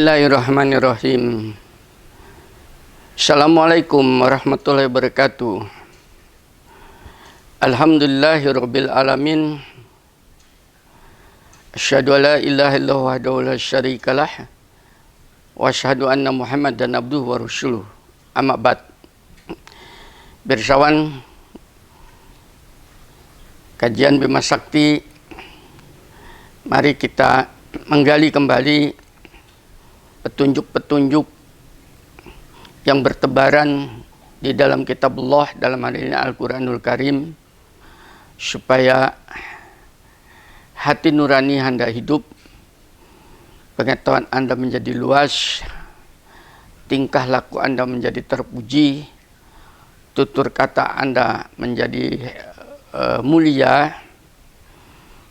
Bismillahirrahmanirrahim. Assalamualaikum warahmatullahi wabarakatuh. Alhamdulillahirabbil alamin. Asyhadu an la ilaha illallah wahdahu la syarikalah wa asyhadu anna Muhammadan abduhu wa rasuluh. Amma ba'd. Bersawan kajian Bima Sakti, mari kita menggali kembali petunjuk-petunjuk yang bertebaran di dalam kitabullah, dalam hal ini Al-Quranul Karim, supaya hati nurani Anda hidup, pengetahuan Anda menjadi luas, tingkah laku Anda menjadi terpuji, tutur kata Anda menjadi mulia,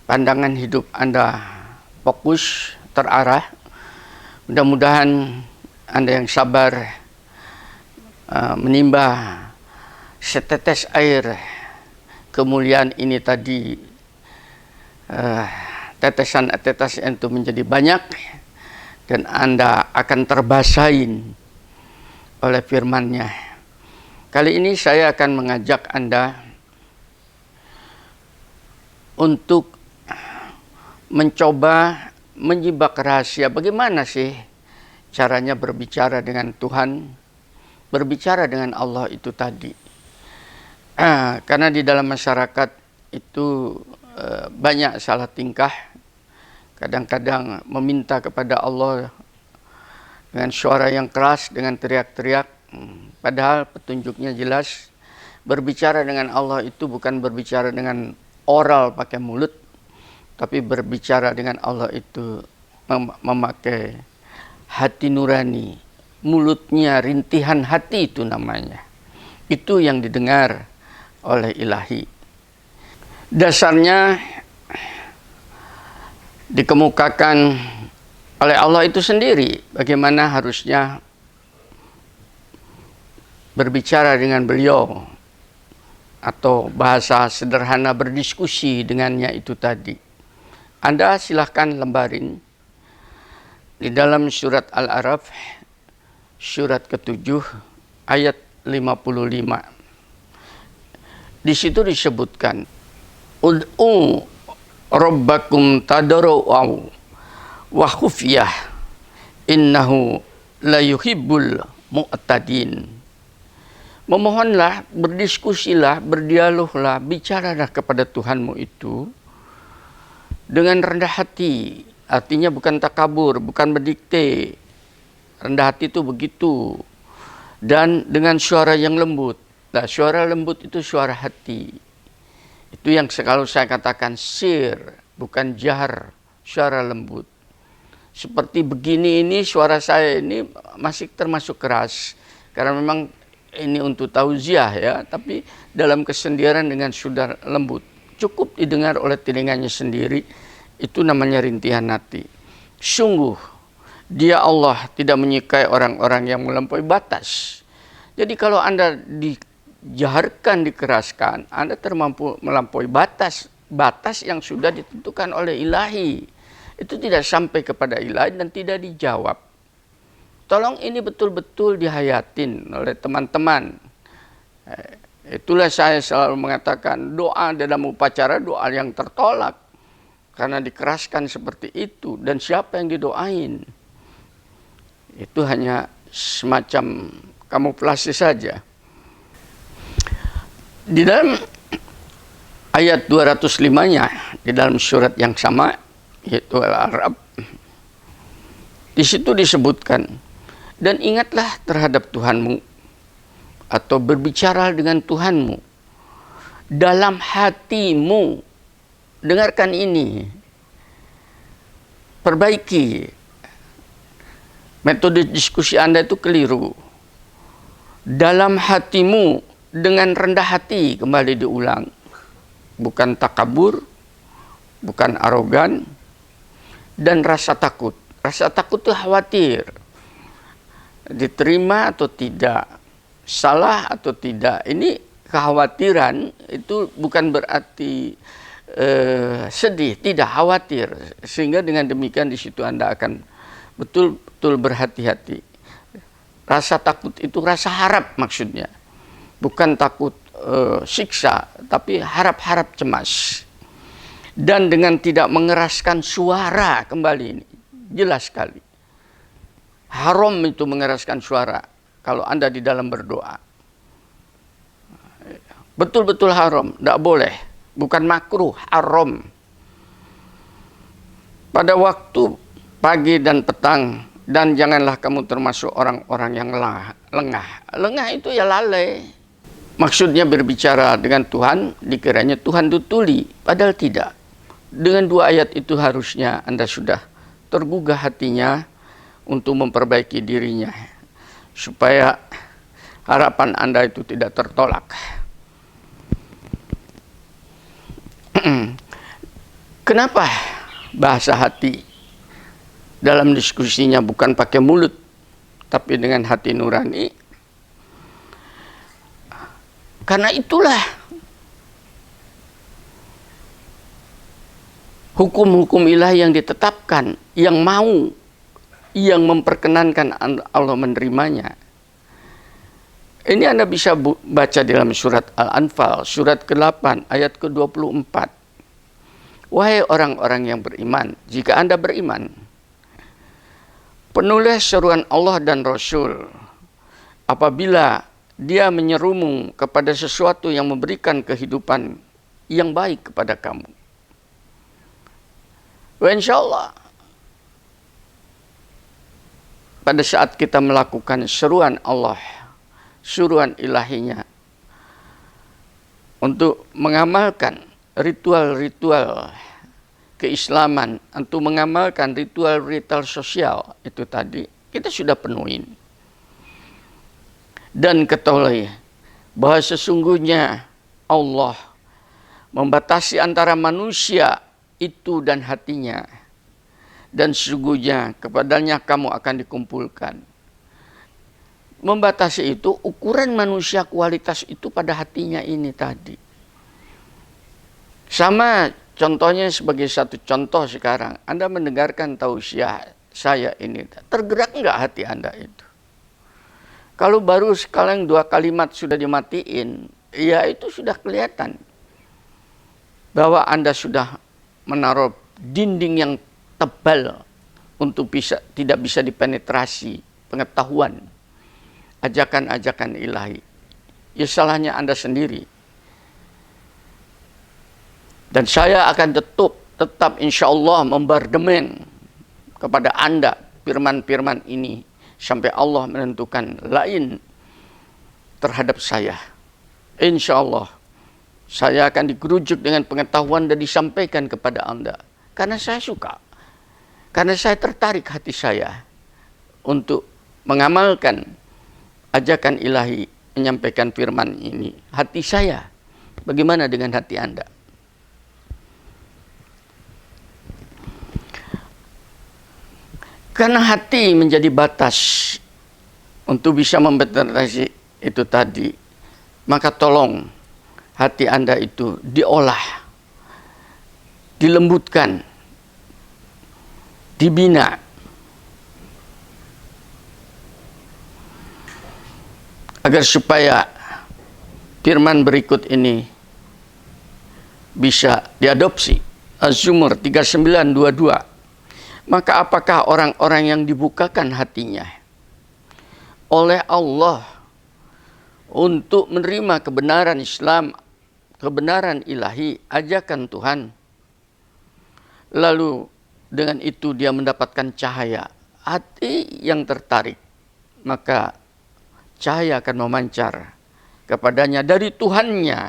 pandangan hidup Anda fokus, terarah. Mudah-mudahan Anda yang sabar menimba setetes air kemuliaan ini tadi, tetesan-tetesan itu menjadi banyak, dan Anda akan terbasahin oleh firman-Nya. Kali ini saya akan mengajak Anda untuk mencoba menjebak rahasia bagaimana sih caranya berbicara dengan Tuhan, berbicara dengan Allah itu tadi. Karena di dalam masyarakat itu banyak salah tingkah, kadang-kadang meminta kepada Allah dengan suara yang keras, dengan teriak-teriak, padahal petunjuknya jelas. Berbicara dengan Allah itu bukan berbicara dengan oral pakai mulut, tapi berbicara dengan Allah itu memakai hati nurani, mulutnya rintihan hati, itu namanya. Itu yang didengar oleh ilahi. Dasarnya dikemukakan oleh Allah itu sendiri, bagaimana harusnya berbicara dengan beliau, atau bahasa sederhana berdiskusi dengannya itu tadi. Anda silahkan lembarin di dalam surat Al-A'raf, surat ke-7 ayat 55. Di situ disebutkan, ud'u rabbakum tadarru'an wa khufyah innahu la yuhibbul mu'tadin. Memohonlah, berdiskusilah, berdialoglah, bicaralah kepada Tuhanmu itu dengan rendah hati. Artinya bukan takabur, bukan berdikte. Rendah hati itu begitu. Dan dengan suara yang lembut. Nah, suara lembut itu suara hati. Itu yang selalu saya katakan sir, bukan jahar, suara lembut. Seperti begini ini, suara saya ini masih termasuk keras. Karena memang ini untuk tauziah ya, tapi dalam kesendirian dengan suara lembut. Cukup didengar oleh telinganya sendiri, itu namanya rintihan hati. Sungguh, Dia Allah tidak menyukai orang-orang yang melampaui batas. Jadi kalau Anda dijaharkan, dikeraskan, Anda termampu melampaui batas yang sudah ditentukan oleh ilahi. Itu tidak sampai kepada ilahi dan tidak dijawab. Tolong ini betul-betul dihayatin oleh teman-teman. Itulah saya selalu mengatakan, doa dalam upacara doa yang tertolak karena dikeraskan seperti itu. Dan siapa yang didoain? Itu hanya semacam kamuflase saja. Di dalam ayat 205-nya, di dalam surat yang sama, yaitu Al-A'raf, di situ disebutkan, dan ingatlah terhadap Tuhanmu, atau berbicara dengan Tuhanmu dalam hatimu. Dengarkan ini, perbaiki metode diskusi Anda itu keliru. Dalam hatimu dengan rendah hati, kembali diulang, bukan takabur, bukan arogan, dan rasa takut. Rasa takut itu khawatir, diterima atau tidak, salah atau tidak. Ini kekhawatiran itu bukan berarti sedih, tidak, khawatir. Sehingga dengan demikian di situ Anda akan betul-betul betul-betul berhati-hati. Rasa takut itu rasa harap maksudnya. Bukan takut siksa, tapi harap-harap cemas. Dan dengan tidak mengeraskan suara kembali ini. Jelas sekali. Haram itu mengeraskan suara kalau Anda di dalam berdoa. Betul-betul haram, tidak boleh. Bukan makruh, haram. Pada waktu pagi dan petang, dan janganlah kamu termasuk orang-orang yang lengah. Lengah itu ya lalai. Maksudnya berbicara dengan Tuhan, dikiranya Tuhan itu tuli, padahal tidak. Dengan dua ayat itu harusnya Anda sudah tergugah hatinya untuk memperbaiki dirinya, supaya harapan Anda itu tidak tertolak. Kenapa bahasa hati dalam diskusinya bukan pakai mulut, tapi dengan hati nurani? Karena itulah hukum-hukum ilahi yang ditetapkan, yang mau, yang memperkenankan Allah menerimanya. Ini Anda bisa baca dalam surat Al-Anfal, surat ke-8, ayat ke-24. Wahai orang-orang yang beriman, jika Anda beriman, penulis seruan Allah dan Rasul, apabila dia menyerumu kepada sesuatu yang memberikan kehidupan yang baik kepada kamu. Insyaallah, pada saat kita melakukan seruan Allah, seruan ilahinya, untuk mengamalkan ritual-ritual keislaman, untuk mengamalkan ritual-ritual sosial itu tadi, kita sudah penuhin. Dan ketahui bahwa sesungguhnya Allah membatasi antara manusia itu dan hatinya, dan sesungguhnya kepadanya kamu akan dikumpulkan. Membatasi itu ukuran manusia, kualitas itu pada hatinya ini tadi. Sama contohnya, sebagai satu contoh sekarang, Anda mendengarkan tausiah saya ini, tergerak enggak hati Anda itu? Kalau baru sekalian 2 kalimat sudah dimatiin, ya itu sudah kelihatan bahwa Anda sudah menaruh dinding yang tebal untuk tidak bisa dipenetrasi pengetahuan ajakan-ajakan ilahi. Ya salahnya Anda sendiri. Dan saya akan tetap insya Allah membardemen kepada Anda firman-firman ini sampai Allah menentukan lain terhadap saya. Insya Allah saya akan digerujuk dengan pengetahuan dan disampaikan kepada Anda. Karena saya suka. Karena saya tertarik hati saya untuk mengamalkan ajakan ilahi, menyampaikan firman ini. Hati saya, bagaimana dengan hati Anda? Karena hati menjadi batas untuk bisa mempenetrasi itu tadi, maka tolong hati Anda itu diolah, dilembutkan, dibina. Agar supaya firman berikut ini bisa diadopsi. Az-Zumur 39:22. Maka apakah orang-orang yang dibukakan hatinya oleh Allah untuk menerima kebenaran Islam, kebenaran ilahi, ajakan Tuhan, lalu dengan itu dia mendapatkan cahaya, hati yang tertarik, maka cahaya akan memancar kepadanya dari Tuhannya.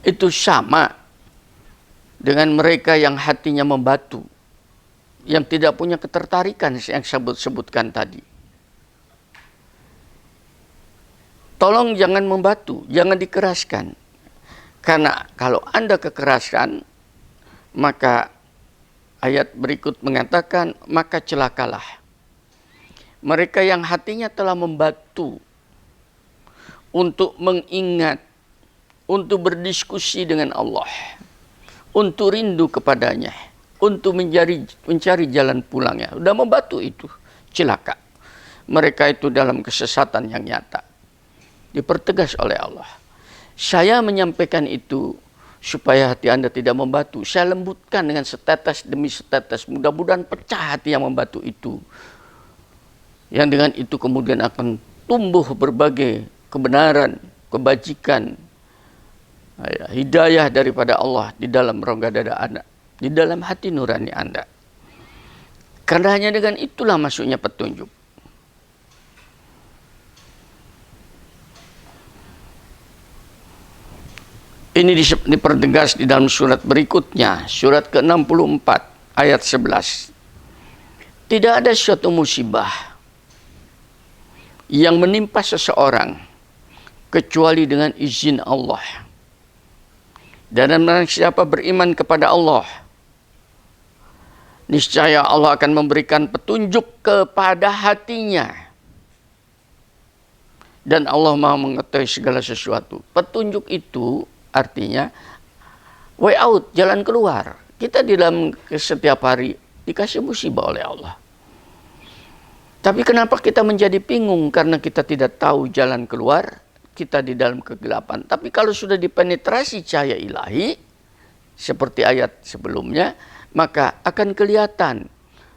Itu sama dengan mereka yang hatinya membatu, yang tidak punya ketertarikan yang saya sebutkan tadi. Tolong jangan membatu, jangan dikeraskan. Karena kalau Anda kekerasan, maka ayat berikut mengatakan, maka celakalah mereka yang hatinya telah membatu untuk mengingat, untuk berdiskusi dengan Allah, untuk rindu kepadanya. untuk mencari jalan pulangnya. Sudah membatu itu, celaka. Mereka itu dalam kesesatan yang nyata. Dipertegas oleh Allah. Saya menyampaikan itu supaya hati Anda tidak membatu. Saya lembutkan dengan setetes demi setetes. Mudah-mudahan pecah hati yang membatu itu. Yang dengan itu kemudian akan tumbuh berbagai kebenaran, kebajikan, hidayah daripada Allah di dalam rongga dada Anda, di dalam hati nurani Anda. Karena hanya dengan itulah masuknya petunjuk. Ini dipertegas di dalam surat berikutnya, surat ke-64 ayat 11. Tidak ada suatu musibah yang menimpa seseorang kecuali dengan izin Allah. Dan barang siapa beriman kepada Allah, niscaya Allah akan memberikan petunjuk kepada hatinya. Dan Allah Maha mengetahui segala sesuatu. Petunjuk itu artinya way out, jalan keluar. Kita di dalam setiap hari dikasih musibah oleh Allah. Tapi kenapa kita menjadi bingung? Karena kita tidak tahu jalan keluar. Kita di dalam kegelapan. Tapi kalau sudah dipenetrasi cahaya ilahi, seperti ayat sebelumnya, maka akan kelihatan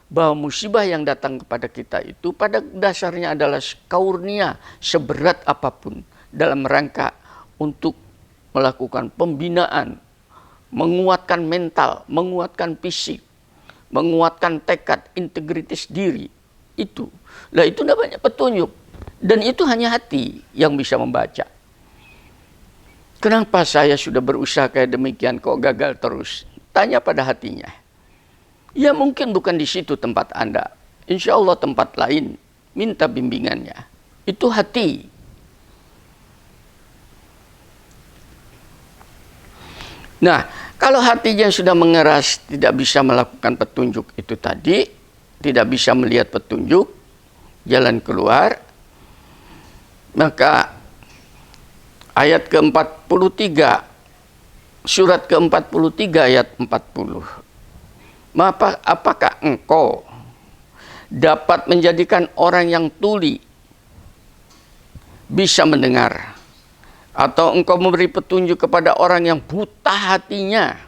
bahwa musibah yang datang kepada kita itu pada dasarnya adalah karunia seberat apapun dalam rangka untuk melakukan pembinaan, menguatkan mental, menguatkan fisik, menguatkan tekad, integritas diri. Itu. Lah itu namanya petunjuk. Dan itu hanya hati yang bisa membaca. Kenapa saya sudah berusaha kayak demikian kok gagal terus? Tanya pada hatinya. Ya mungkin bukan di situ tempat Anda. Insya Allah tempat lain. Minta bimbingannya. Itu hati. Nah, kalau hatinya sudah mengeras, tidak bisa melakukan petunjuk itu tadi, tidak bisa melihat petunjuk, jalan keluar, maka ayat ke-43, surat ke-43 ayat 40. Apakah engkau dapat menjadikan orang yang tuli bisa mendengar? Atau engkau memberi petunjuk kepada orang yang buta hatinya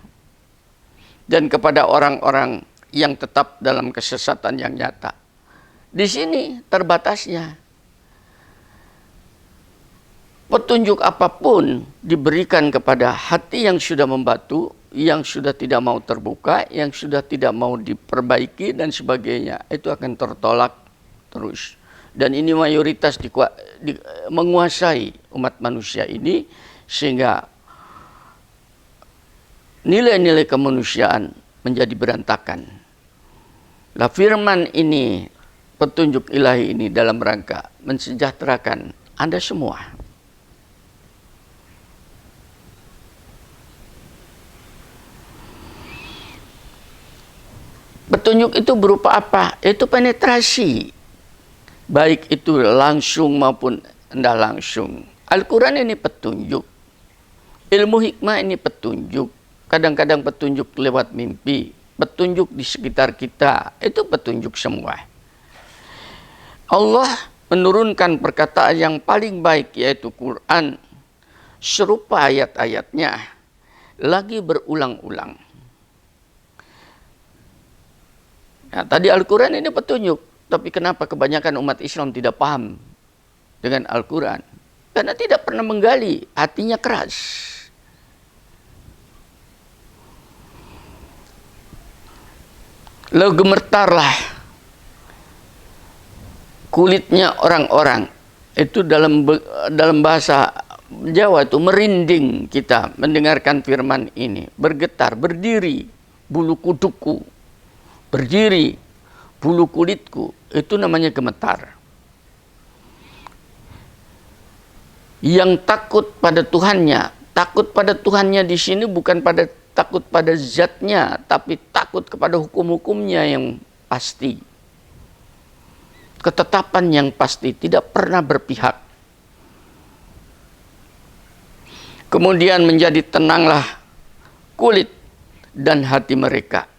dan kepada orang-orang yang tetap dalam kesesatan yang nyata? Di sini terbatasnya. Petunjuk apapun diberikan kepada hati yang sudah membatu, yang sudah tidak mau terbuka, yang sudah tidak mau diperbaiki dan sebagainya, itu akan tertolak terus. Dan ini mayoritas menguasai umat manusia ini, sehingga nilai-nilai kemanusiaan menjadi berantakan. Lah firman ini, petunjuk ilahi ini dalam rangka mensejahterakan Anda semua. Petunjuk itu berupa apa? Itu penetrasi. Baik itu langsung maupun tidak langsung. Al-Quran ini petunjuk. Ilmu hikmah ini petunjuk. Kadang-kadang petunjuk lewat mimpi. Petunjuk di sekitar kita. Itu petunjuk semua. Allah menurunkan perkataan yang paling baik, yaitu Quran. Serupa ayat-ayatnya. Lagi berulang-ulang. Nah, tadi Al-Quran ini petunjuk. Tapi kenapa kebanyakan umat Islam tidak paham dengan Al-Quran? Karena tidak pernah menggali, hatinya keras. Lalu gemetarlah kulitnya orang-orang. Itu dalam bahasa Jawa itu merinding kita mendengarkan firman ini. Bergetar, berdiri, bulu kuduku. Berdiri, bulu kulitku, itu namanya gemetar. Yang takut pada Tuhannya di sini bukan takut pada zatnya, tapi takut kepada hukum-hukumnya yang pasti. Ketetapan yang pasti, tidak pernah berpihak. Kemudian menjadi tenanglah kulit dan hati mereka.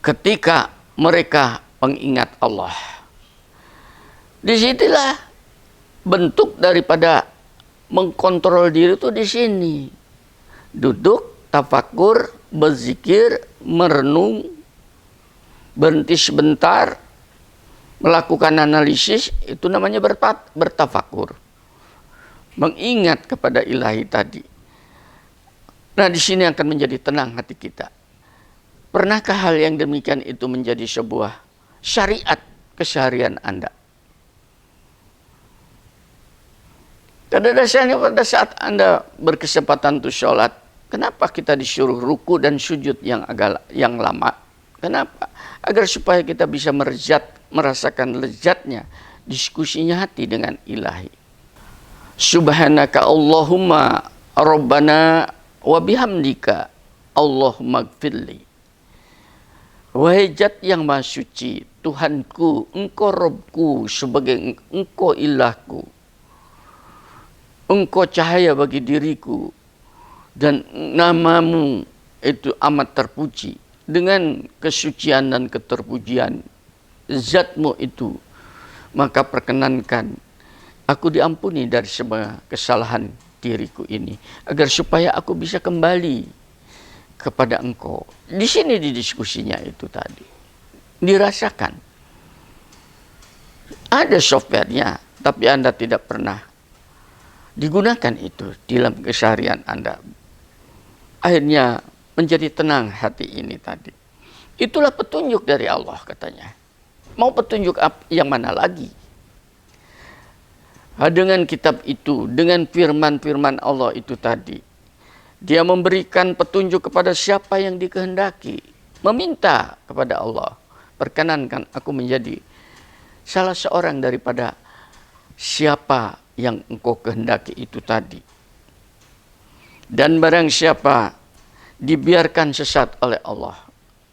ketika mereka mengingat Allah. Disitulah bentuk daripada mengkontrol diri itu di sini. Duduk, tafakur, berzikir, merenung, berhenti sebentar, melakukan analisis, itu namanya bertafakur. Mengingat kepada ilahi tadi. Nah, di sini akan menjadi tenang hati kita. Pernahkah hal yang demikian itu menjadi sebuah syariat keseharian Anda? Pada dasarnya pada saat Anda berkesempatan untuk sholat, kenapa kita disuruh ruku dan sujud yang lama? Kenapa? Agar supaya kita bisa merasakan lezatnya diskusinya hati dengan ilahi. Subhanaka Allahumma Rabbana wa bihamdika Allahumma gfirli. Wahai Zat yang Maha Suci, Tuhanku, Engkau Robku sebagai Engkau ilahku. Engkau cahaya bagi diriku, dan namamu itu amat terpuji. Dengan kesucian dan keterpujian zatmu itu, maka perkenankan aku diampuni dari semua kesalahan diriku ini, agar supaya aku bisa kembali kepada Engkau. Di sini di diskusinya itu tadi dirasakan. Ada softwarenya, tapi Anda tidak pernah digunakan itu dalam keseharian Anda. Akhirnya menjadi tenang hati ini tadi. Itulah petunjuk dari Allah katanya. Mau petunjuk yang mana lagi? Dengan kitab itu, dengan firman-firman Allah itu tadi, Dia memberikan petunjuk kepada siapa yang dikehendaki. Meminta kepada Allah, perkenankan aku menjadi salah seorang daripada siapa yang Engkau kehendaki itu tadi. Dan barang siapa dibiarkan sesat oleh Allah,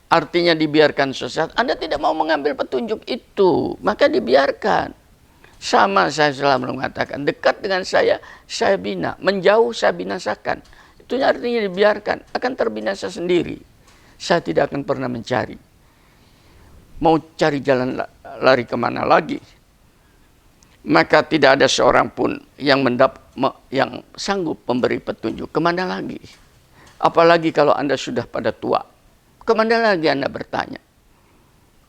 artinya dibiarkan sesat, Anda tidak mau mengambil petunjuk itu, maka dibiarkan. Sama saya selalu mengatakan, dekat dengan saya bina, menjauh saya binasakan. Itu artinya dibiarkan, akan terbinasa sendiri. Saya tidak akan pernah mencari. Mau cari jalan lari kemana lagi? Maka tidak ada seorang pun yang sanggup memberi petunjuk. Kemana lagi? Apalagi kalau Anda sudah pada tua. Kemana lagi Anda bertanya?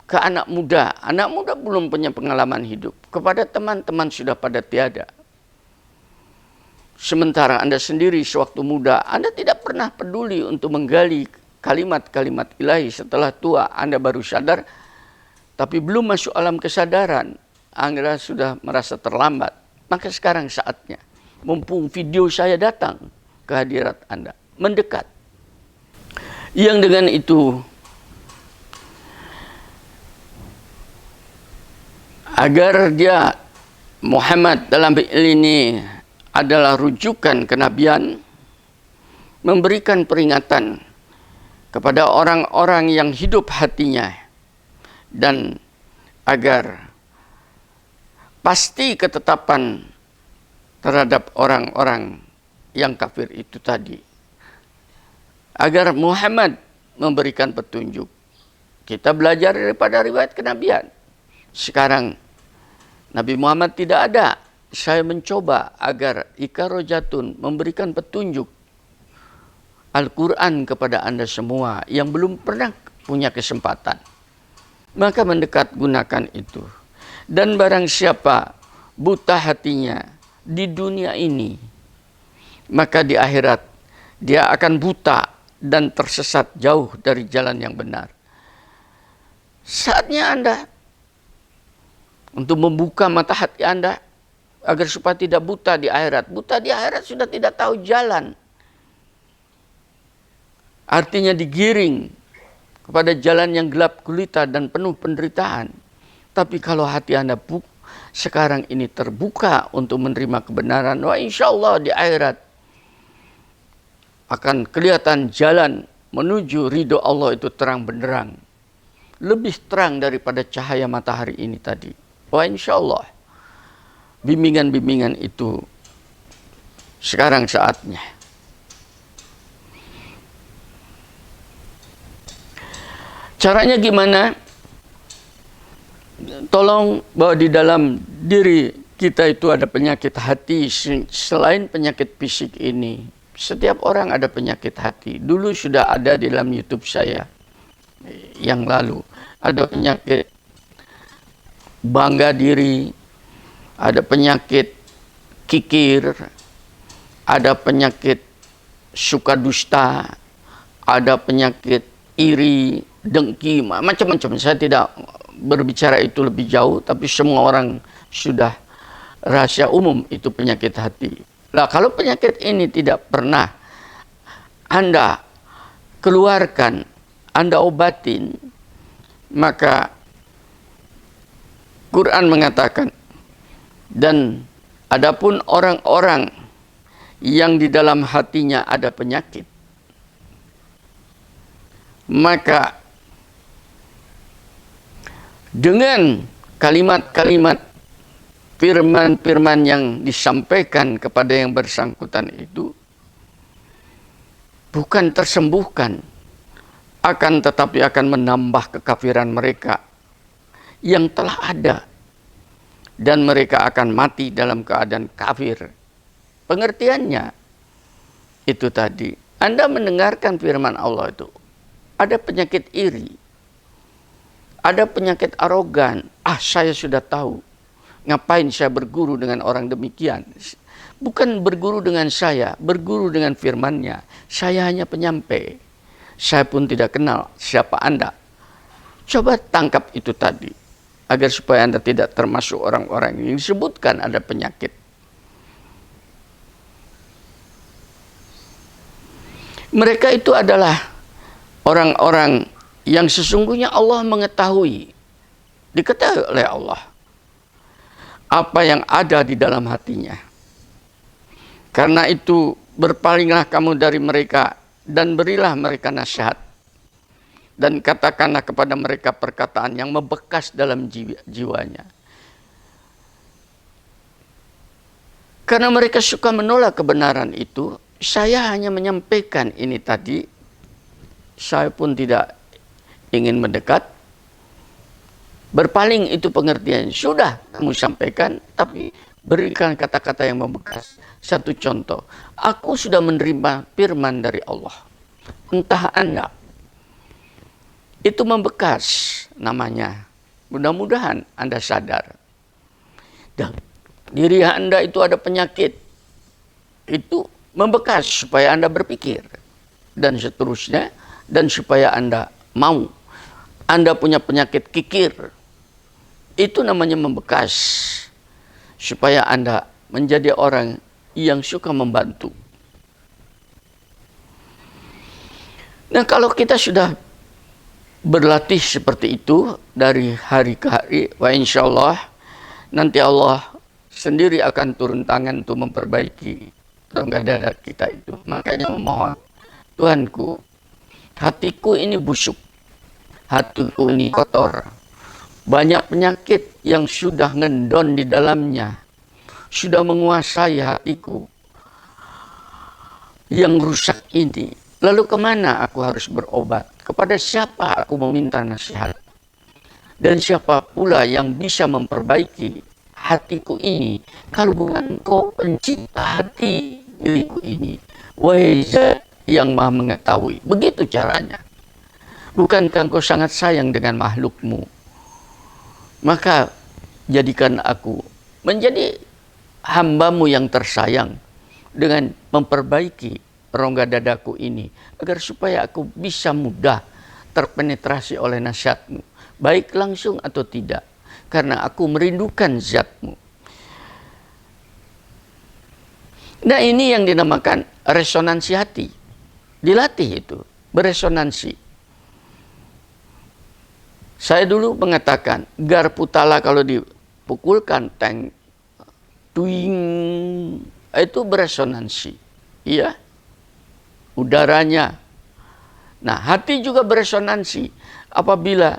Ke anak muda belum punya pengalaman hidup. Kepada teman-teman sudah pada tiada. Sementara Anda sendiri sewaktu muda, Anda tidak pernah peduli untuk menggali kalimat-kalimat ilahi. Setelah tua, Anda baru sadar, tapi belum masuk alam kesadaran. Anda sudah merasa terlambat. Maka sekarang saatnya, mumpung video saya datang ke hadirat Anda, mendekat. Yang dengan itu, agar dia Muhammad dalam ini adalah rujukan kenabian, memberikan peringatan kepada orang-orang yang hidup hatinya, dan agar pasti ketetapan terhadap orang-orang yang kafir itu tadi. Agar Muhammad memberikan petunjuk. Kita belajar daripada riwayat kenabian. Sekarang Nabi Muhammad tidak ada. Saya mencoba agar Ika Rojatun memberikan petunjuk Al-Quran kepada Anda semua yang belum pernah punya kesempatan. Maka mendekat gunakan itu. Dan barang siapa buta hatinya di dunia ini, maka di akhirat dia akan buta dan tersesat jauh dari jalan yang benar. Saatnya Anda untuk membuka mata hati Anda agar supaya tidak buta di akhirat. Buta di akhirat sudah tidak tahu jalan. Artinya digiring kepada jalan yang gelap gulita dan penuh penderitaan. Tapi kalau hati Anda sekarang ini terbuka untuk menerima kebenaran, wah insya Allah di akhirat akan kelihatan jalan menuju ridho Allah itu terang benderang. Lebih terang daripada cahaya matahari ini tadi. Wah insya Allah bimbingan-bimbingan itu sekarang saatnya. Caranya gimana? Tolong bahwa di dalam diri kita itu ada penyakit hati selain penyakit fisik ini. Setiap orang ada penyakit hati. Dulu sudah ada di dalam YouTube saya yang lalu. Ada penyakit bangga diri, ada penyakit kikir, ada penyakit suka dusta, ada penyakit iri, dengki, macam-macam. Saya tidak berbicara itu lebih jauh, tapi semua orang sudah rahasia umum itu penyakit hati. Nah, kalau penyakit ini tidak pernah Anda keluarkan, Anda obatin, maka Quran mengatakan, dan adapun orang-orang yang di dalam hatinya ada penyakit, maka dengan kalimat-kalimat firman-firman yang disampaikan kepada yang bersangkutan itu bukan tersembuhkan, akan tetapi akan menambah kekafiran mereka yang telah ada, dan mereka akan mati dalam keadaan kafir. Pengertiannya itu tadi, Anda mendengarkan firman Allah itu, ada penyakit iri, ada penyakit arogan. Saya sudah tahu. Ngapain saya berguru dengan orang demikian? Bukan berguru dengan saya, berguru dengan firman-Nya. Saya hanya penyampai. Saya pun tidak kenal siapa Anda. Coba tangkap itu tadi, agar supaya Anda tidak termasuk orang-orang yang disebutkan ada penyakit. Mereka itu adalah orang-orang yang sesungguhnya Allah mengetahui, diketahui oleh Allah, apa yang ada di dalam hatinya. Karena itu berpalinglah kamu dari mereka dan berilah mereka nasihat, dan katakanlah kepada mereka perkataan yang membekas dalam jiwanya. Karena mereka suka menolak kebenaran itu, saya hanya menyampaikan ini tadi. Saya pun tidak ingin mendekat. Berpaling itu pengertian. Sudah kamu sampaikan, tapi berikan kata-kata yang membekas. Satu contoh, aku sudah menerima firman dari Allah. Entah Anda, itu membekas namanya. Mudah-mudahan Anda sadar. Dan diri Anda itu ada penyakit. Itu membekas supaya Anda berpikir. Dan seterusnya. Dan supaya Anda mau. Anda punya penyakit kikir. Itu namanya membekas. Supaya Anda menjadi orang yang suka membantu. Nah, kalau kita sudah berlatih seperti itu dari hari ke hari, insya Allah nanti Allah sendiri akan turun tangan untuk memperbaiki rongga dada kita itu. Makanya memohon, Tuhanku, hatiku ini busuk, hatiku ini kotor, banyak penyakit yang sudah ngendon di dalamnya, sudah menguasai hatiku yang rusak ini. Lalu kemana aku harus berobat? Kepada siapa aku meminta nasihat? Dan siapa pula yang bisa memperbaiki hatiku ini? Kalau bukan Engkau pencipta hati diriku ini. Wahai Zat yang Maha mengetahui. Begitu caranya. Bukankah Engkau sangat sayang dengan makhlukmu? Maka jadikan aku menjadi hamba-Mu yang tersayang dengan memperbaiki rongga dadaku ini, agar supaya aku bisa mudah terpenetrasi oleh nasihat-Mu, baik langsung atau tidak, karena aku merindukan Zat-Mu. Nah, ini yang dinamakan resonansi hati. Dilatih itu, beresonansi. Saya dulu mengatakan, garpu tala kalau dipukulkan, teng, tuing, itu beresonansi. Iya. Udaranya. Nah, hati juga beresonansi. Apabila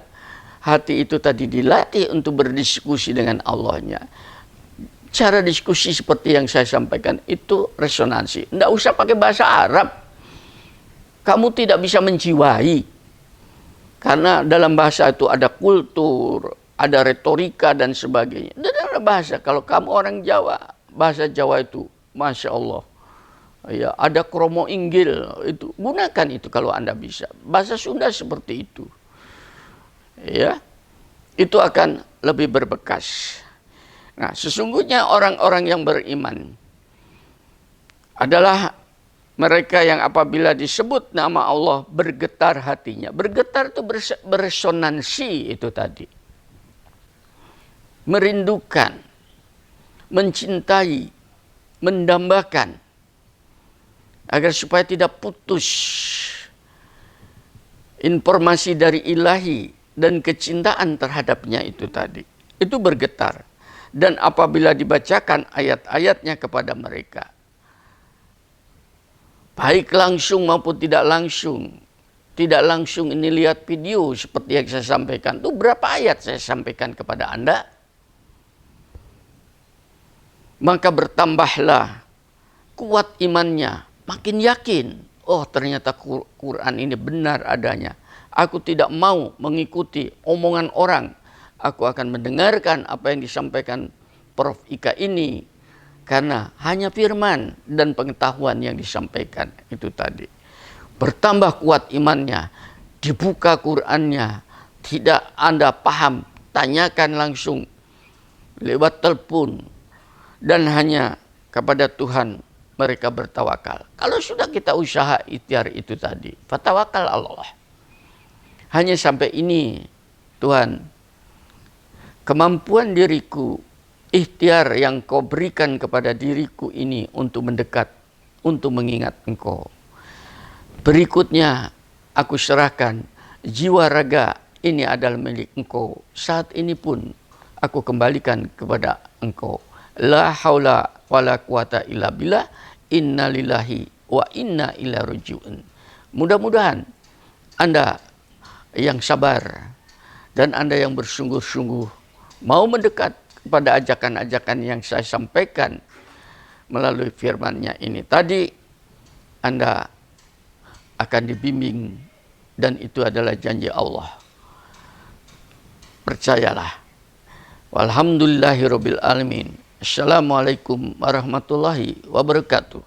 hati itu tadi dilatih untuk berdiskusi dengan Allahnya. Cara diskusi seperti yang saya sampaikan itu resonansi. Tidak usah pakai bahasa Arab. Kamu tidak bisa menjiwai. Karena dalam bahasa itu ada kultur, ada retorika dan sebagainya. Dan dalam bahasa, kalau kamu orang Jawa, bahasa Jawa itu, Masya Allah. Ya, ada kromo inggil, itu gunakan itu kalau Anda bisa. Bahasa Sunda seperti itu. Ya, itu akan lebih berbekas. Nah, sesungguhnya orang-orang yang beriman adalah mereka yang apabila disebut nama Allah bergetar hatinya. Bergetar itu beresonansi itu tadi. Merindukan, mencintai, mendambakan. Agar supaya tidak putus informasi dari ilahi dan kecintaan terhadapnya itu tadi. Itu bergetar. Dan apabila dibacakan ayat-ayatnya kepada mereka, baik langsung maupun tidak langsung. Tidak langsung ini lihat video seperti yang saya sampaikan. Itu berapa ayat saya sampaikan kepada Anda? Maka bertambahlah kuat imannya. Makin yakin. Oh, ternyata Quran ini benar adanya. Aku tidak mau mengikuti omongan orang. Aku akan mendengarkan apa yang disampaikan Prof. Ika ini. Karena hanya firman dan pengetahuan yang disampaikan itu tadi. Bertambah kuat imannya. Dibuka Qurannya. Tidak Anda paham. Tanyakan langsung. Lewat telepon. Dan hanya kepada Tuhan mereka bertawakal. Kalau sudah kita usaha ikhtiar itu tadi. Fatawakal Allah. Hanya sampai ini Tuhan. Kemampuan diriku, ikhtiar yang kau berikan kepada diriku ini untuk mendekat, untuk mengingat engkau. Berikutnya aku serahkan jiwa raga ini adalah milik engkau. Saat ini pun aku kembalikan kepada engkau. La haula wala quwata illa billah, inna lillahi wa inna ilaihi raji'un. Mudah-mudahan Anda yang sabar dan Anda yang bersungguh-sungguh mau mendekat kepada ajakan-ajakan yang saya sampaikan melalui firman-Nya ini tadi, Anda akan dibimbing dan itu adalah janji Allah. Percayalah. Walhamdulillahirabbil alamin. Assalamualaikum warahmatullahi wabarakatuh.